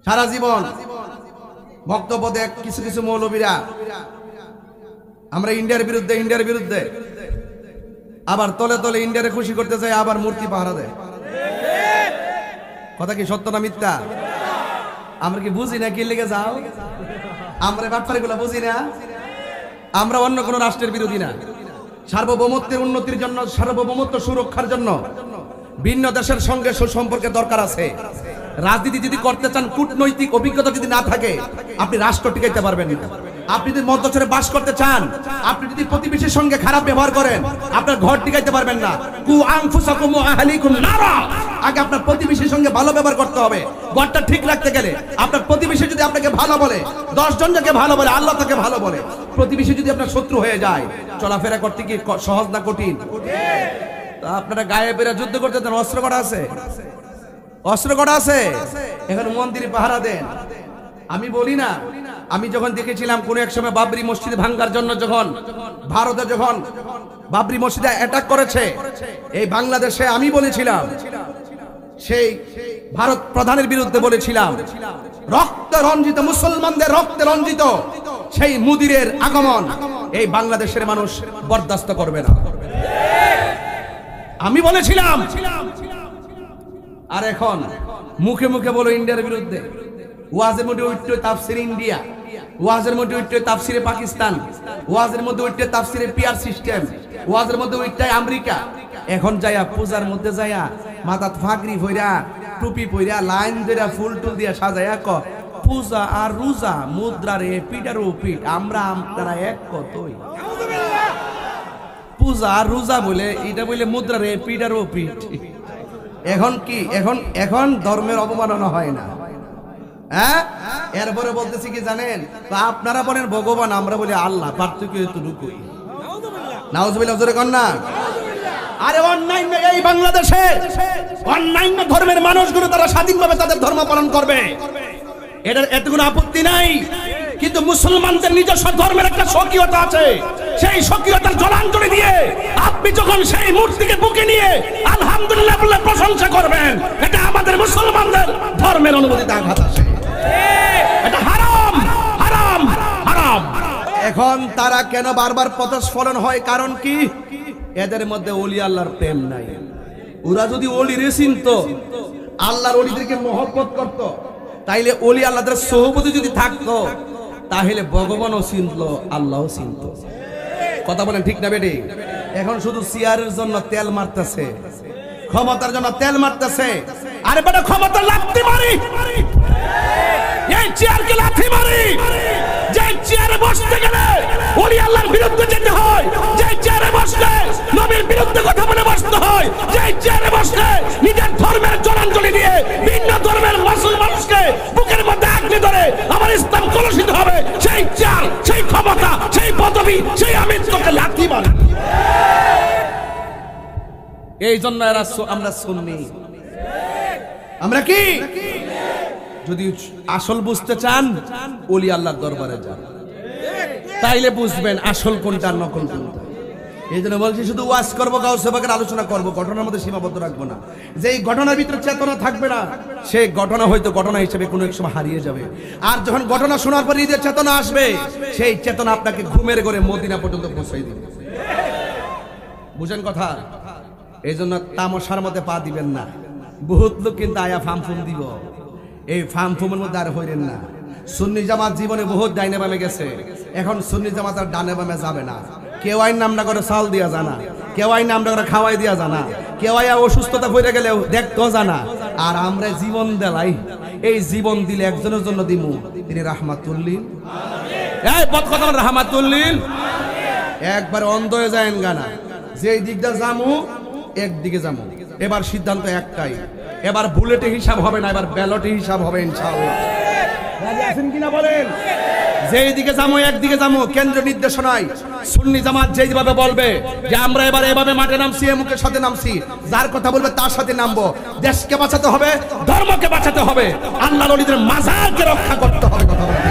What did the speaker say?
সারা জীবন বক্তব্য দেয় কিছু কিছু মৌলবীরা, আমরা ইন্ডিয়ার বিরুদ্ধে, আবার তলে তলে ইন্ডিয়ারে খুশি করতে চাই, আবার মূর্তি পাহারা দেয়। কথা কি সত্য না মিথ্যা? আমরা কি বুঝি না কি লেগে যাও? আমরা ব্যাপারগুলো বুঝি না? আমরা অন্য কোন রাষ্ট্রের বিরোধী না, সার্বভৌমত্বের উন্নতির জন্য, সার্বভৌমত্ব সুরক্ষার জন্য ভিন্ন দেশের সঙ্গে সুসম্পর্কের দরকার আছে। রাজনীতি যদি করতে চান, কূটনৈতিক অভিজ্ঞতা যদি না থাকে, আপনি রাষ্ট্র টিকাইতে পারবেন না। আপনি যদি মধ্যচরে বাস করতে চান, আপনি যদি প্রতিবেশীর সঙ্গে খারাপ ব্যবহার করেন, আপনার ঘর টিকাইতে পারবেন না। কু আনফুসাকুম ওয়া আহলিকুম নারা, আগে আপনার প্রতিবেশীর সঙ্গে ভালো ব্যবহার করতে হবে। ঘরটা ঠিক রাখতে গেলে আপনার প্রতিবেশী যদি আপনাকে ভালো বলে, 10 জন যাকে ভালো বলে, আল্লাহ তাকে ভালো বলে। প্রতিবেশী যদি আপনার শত্রু হয়ে যায়, চলাফেরা করতে কি সহজ না কঠিন? তা আপনারা গায়ে বেরা যুদ্ধ করতে দেন, অস্ত্র করা আছে, অস্ত্র করা আছে, এখন মন্দিরে পাহারা দেন। আমি বলি না, আমি যখন দেখেছিলাম কোন এক সময় বাবরি মসজিদ ভাঙার জন্য, যখন ভারতে যখন বাবরি মসজিদে অ্যাটাক করেছে এই বাংলাদেশে, আমি বলেছিলাম, সেই ভারত প্রধানের বিরুদ্ধে বলেছিলাম, রক্তে রঞ্জিত, মুসলমানদের রক্তে রঞ্জিত সেই মুদিরের আগমন এই বাংলাদেশের মানুষ বরদাস্ত করবে না, আমি বলেছিলাম। আর এখন মুখে মুখে বলো ইন্ডিয়ার বিরুদ্ধে। ওয়াজের মধ্যে উঠতে তাফসির ইন্ডিয়া, ওয়াজের মধ্যে উঠতে তাফসিরে পাকিস্তান, ওয়াজের মধ্যে উঠতে তাফসিরে পিআর সিস্টেম, ওয়াজের মধ্যে উঠতে আমেরিকা। এখন যায়া পূজার মধ্যে যায়া মাথাত ফাগরি পইরা, টুপি পইরা, লাইন ধরে ফুল টুল দিয়া সাজায়া ক পূজা আর রোজা মুদ্রারে পিটার ও পিট, আমরা আপনারা এক কতই। পূজা আর রোজা বলে এটা বলে মুদ্রারে পিটার ও পিট। এখন কি, এখন ধর্মের অবমাননা হয় না? হ্যাঁ, এরপরে বলতেছি কি জানেন, আপনারা বলেন ভগবান, আমরা বলি আল্লাহ, পার্থক্য এতটুকুই। নাউজুবিল্লাহ, জোরে কর না। আরে অন্যান্য এই বাংলাদেশে অন্যান্য ধর্মের মানুষগুলো তারা স্বাধীনভাবে তাদের ধর্ম পালন করবে, এটার এত কোনো আপত্তি নাই। কিন্তু মুসলমানদের নিজস্ব ধর্মের একটা স্বকীয়তা আছে, সেই স্বকীয়তার জলাঞ্জলি দিয়ে আপনি যখন সেই মূর্তিকে বুকে নিয়ে আলহামদুলিল্লাহ বলে প্রশংসা করবেন, এটা আমাদের মুসলমানদের ধর্মের অনুমতিতে আঘাত আসে, এটা হারাম, হারাম, হারাম। এখন তারা কেন বারবার পদস্খলন হয়? কারণ কি? এদের মধ্যে ওলি আল্লাহর প্রেম নাই। ওরা যদি ওলিরে চিনতো, আল্লাহর ওলিদেরকে মহব্বত করত, তাইলে ওলি আল্লাহদের সোহবতে যদি থাকতো, তাহলে ভগবানও চিনতো, আল্লাহও চিনতো। কথা বলেন ঠিক না বেটি? এখন শুধু চেয়ারের জন্য তেল মারতেছে, ক্ষমতার জন্য তেল মারতেছে। আরে বেটা, ক্ষমতা লাথি মারি, এই চেয়ারকে লাথি মারি। যে চেয়ারে বসতে গেলে ওলি আল্লাহর বিরুদ্ধে যেতে হয়, যে চেয়ারে বসলে নবীর বিরুদ্ধে কথা বলে বসতে হয়, যে চেয়ারে বসলে নিজের ধর্মের জলাঞ্জলি দিয়ে ভিন্ন ধর্মের মানুষকে বুকের মধ্যে আঁকড়ে ধরে আমার ইসলাম কলুষিত হবে, সেই চেয়ার, সেই ক্ষমতা, সেই পদবি, সেই আমিত্বকে লাথি মারি। এই জন্য আমরা সুন্নি। আমরা কি? যদি আসল বুঝতে চান, ওলি আল্লাহর দরবারে যান, তাইলে বুঝবেন আসল কোনটা, নকল কোনটা। এই জন্য বলছি, শুধু ওয়াজ করবো, গাউসে পাকের আলোচনা করবো, ঘটনার মধ্যে সীমাবদ্ধ রাখবো না। যে এই ঘটনার ভিতরে চেতনা থাকবে না, সেই ঘটনা হয়তো ঘটনা হিসেবে কোনো এক সময় হারিয়ে যাবে। আর যখন ঘটনা শোনার পর নিজের চেতনা আসবে, সেই চেতনা আপনাকে ঘুমের ঘরে মদিনা পর্যন্ত পৌঁছাই দিবে। বুঝেন কথা? এই জন্য তামসার মধ্যে পা দিবেন না। বহুত লোক কিন্তু আয়া ফামফুম দিব, এই ফামফুমের মধ্যে আর হইলেন না। সুন্নি জামাত জীবনে বহুত ডাইনে বামে গেছে, এখন সুন্নি জামাত আর ডানে বামে যাবে না। কেউ আইন নামটা করে চাল দিয়া জানা, কেউ আইন নামটা করে খাওয়াই দিয়া জানা, কেউ আইয়া অসুস্থতা হয়ে গেলে দেখতো জানা। আর আমরা জীবন দেলাই, এই জীবন দিলে একজনের জন্য দিমু, তিনি রাহমাতুল্লিল। এই বদ কথা বল, রাহমাতুল্লিল। একবার অন্ধ হয়ে যায় গানা, যেই দিকটা জামু একদিকে যাবো। এবার সিদ্ধান্ত একটাই, এবার বুলেটে হিসাব হবে না, এবার ব্যালটে হিসাব হবে ইনশাআল্লাহ। রাজি আছেন কিনা বলেন? যেই দিকে যাবো একদিকে যাবো, কেন্দ্র নির্দেশনায় সুন্নি জামাত যেইভাবে বলবে যে আমরা এবার এভাবে মাঠে নামছি, এমুকের সাথে নামছি, যার কথা বলবে তার সাথে নামবো। দেশকে বাঁচাতে হবে, ধর্মকে বাঁচাতে হবে, আল্লাহর ওলিদের মাজারকে রক্ষা করতে হবে। কথা বলতে